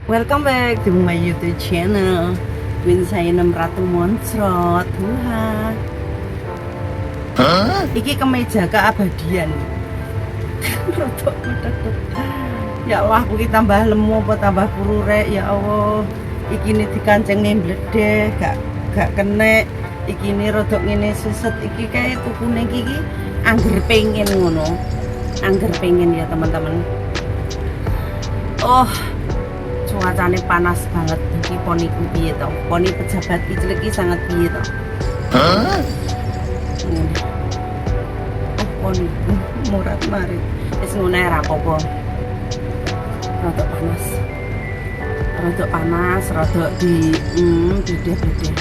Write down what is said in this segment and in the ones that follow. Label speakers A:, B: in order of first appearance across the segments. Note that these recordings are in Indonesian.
A: Welcome back to my YouTube channel. Twin saya 600 Moncrot. Tuhan. Iki kemeja keabadian. Rotok medhek. Ya Allah, aku tambah lemu apa tambah pururek ya Allah. Iki ini dikanceng mbledeh, gak kena. Iki ini rodok ngene seset iki kayak tukune iki angger pengen ngono. Angger pengen ya teman-teman. Oh, cuacanya panas banget. Iki poni ku piye to? Poni pejabat iki iki sangat piye to? Oh, poni murat mari. Wis ngono ra apa-apa. Rodok panas, rodok di beda-beda.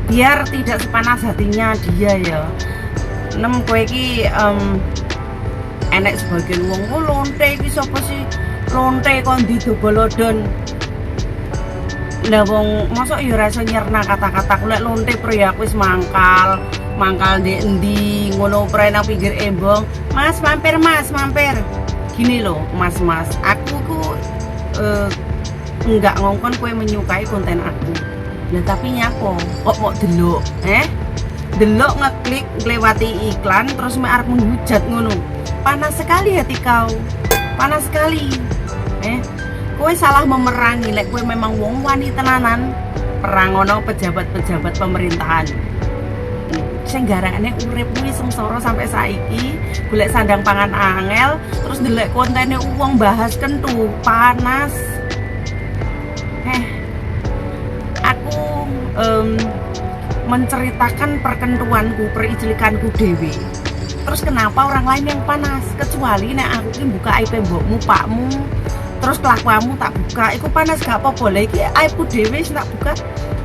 A: Biar tidak sepanas hatinya dia ya. Nem kowe iki enek sebagian wong ku lonte iki sapa sih? Lonte kon didobolodon. Lah wong mosok ya rasa nyerna kata-kataku lek lonte pri aku wis mangkal ndek endi ngono pre nang pinggir embong. Mas mampir. Gini loh, Mas, aku ku enggak ngongkon kowe menyukai konten aku. Lah tapi nyapo? Kok mau delok? Delok ngeklik nglewati iklan terus mek arep menghujat ngono. Panas sekali hati kau. Panas sekali. Kowe salah memerangi lek kowe memang wong wani tenanan perang ono pejabat-pejabat pemerintahan. Sing garane uripmu sengsara sampai saiki, golek sandang pangan angel, terus ndelok kontene wong bahas kentu, panas. Aku menceritakan perkentuanku, perijlikanku dewi. Terus kenapa orang lain yang panas? Kecuali nek aku ki buka aib mbokmu, pakmu, terus kelakuanmu tak buka, iku panas gak apa-apa. Lah iki aibku dewi sing tak buka.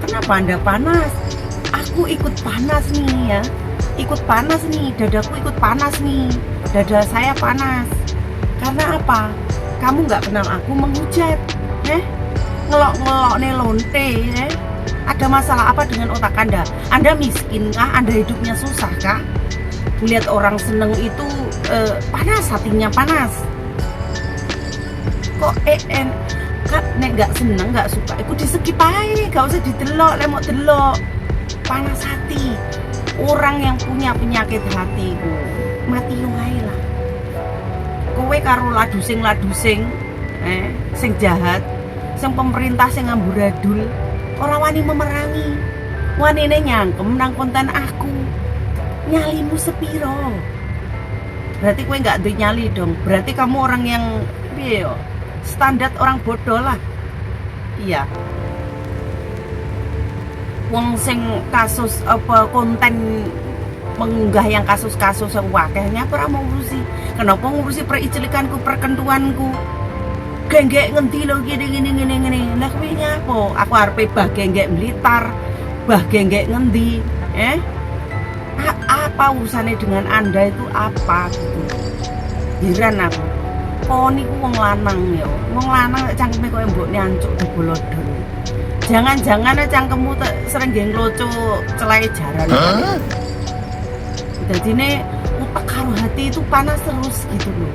A: Kenapa Anda panas? Aku ikut panas nih ya. Ikut panas nih, dadaku ikut panas nih. Dada saya panas. Karena apa? Kamu gak kenal aku menghujat. Ngelok-ngelok nih lonte. Ada masalah apa dengan otak Anda? Anda miskin kah? Anda hidupnya susah kah? Lihat orang seneng itu panas, hatinya panas. Kok kan nek gak seneng, gak suka, itu di-skip ae, gak usah didelok, lemok delok. Panas hati. Orang yang punya penyakit hati ku mati wae lah. Kowe karo ladusing sing jahat, sing pemerintah sing amburadul, ora wani memerangi. Wanine nyangkem nang konten aku. Nyalimu sepiro? Berarti kowe nggak duwe nyali dong. Berarti kamu orang yang piye yo? Standar orang bodoh lah. Iya. Wong sing kasus apa konten mengunggah yang kasus-kasus yang wakehnya ora mau ngurusi. Kenapa ngurusi perijlikanku, perkentuanku? Genggek ngendi lho gini. Lah kuwi nyapa? Aku arepe bah genggek Blitar, bah genggek ngendi? Apa urusannya dengan Anda itu apa gitu? Heran aku. Poni ku wong lanang ya. Wong lanang cangkeme koyo mbokne ancuk dobolodon. Jangan-jangan cangkemmu sering nggih ngloco celahe jaran. Dadine utek karo hati itu panas terus gitu loh.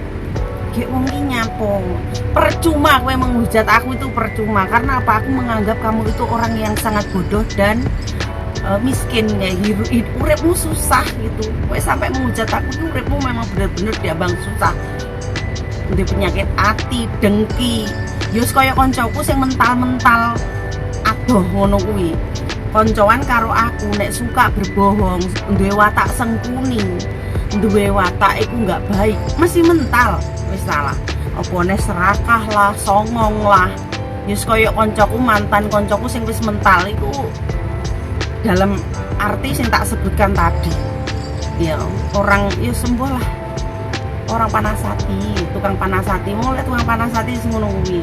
A: Gek wong iki nyapo. Percuma kowe menghujat aku itu percuma. Karena apa? Aku menganggap kamu itu orang yang sangat bodoh dan miskin ya, uripmu susah gitu. Kowe sampai menghujat aku, uripmu memang bener-bener diambang susah. Ndek penyakit hati, dengki. Yus kaya koncoku sing mental-mental adoh ngono kuwi. Koncoan karo aku nek suka berbohong, duwe watak sengkuni, duwe watak iku enggak baik, mesti mental. Wis salah. Opone serakah lah, songong lah. Yus kaya koncoku, mantan koncoku sing wis mental iku dalam arti yang tak sebutkan tadi ya, orang ya sembuh lah, orang panas hati, tukang panas hati, mau lihat tukang panas hati semua nungguin.